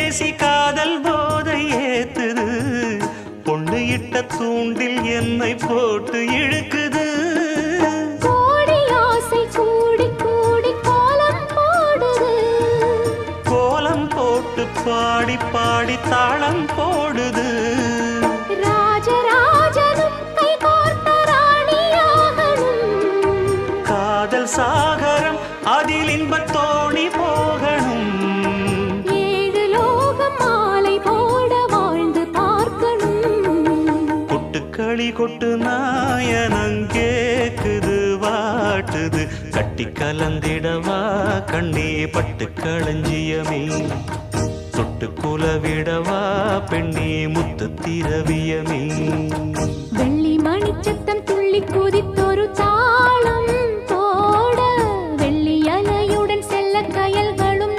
பேசி காதல் போதை ஏத்துது பொண்ணு இட்ட தூண்டில் என்னை போட்டு இழுக்குது கோடி ஆசை கூடி கூடி கோலம் போடுது கோலம் போட்டு பாடி பாடி தாளம் போடுது ராஜராஜனும் கை கோர்த்த ராணியாகணும் காதல் சாகரம் அதில் இன்பத் தோணி போகணும் ஏழு லோகம் மாலை போட வாழ்ந்து பார்க்கணும் கொட்டுக்களி கொட்டு நாயனங்கேக்குது வாட்டுது கட்டி கலந்திடவா கண்ணே பட்டு களஞ்சியமே தொட்டு குலவிடவா பெண்ணே முத்து திரவியமே வெள்ளி மணிச்சத்தம் துள்ளி குதித்தொரு தாளம்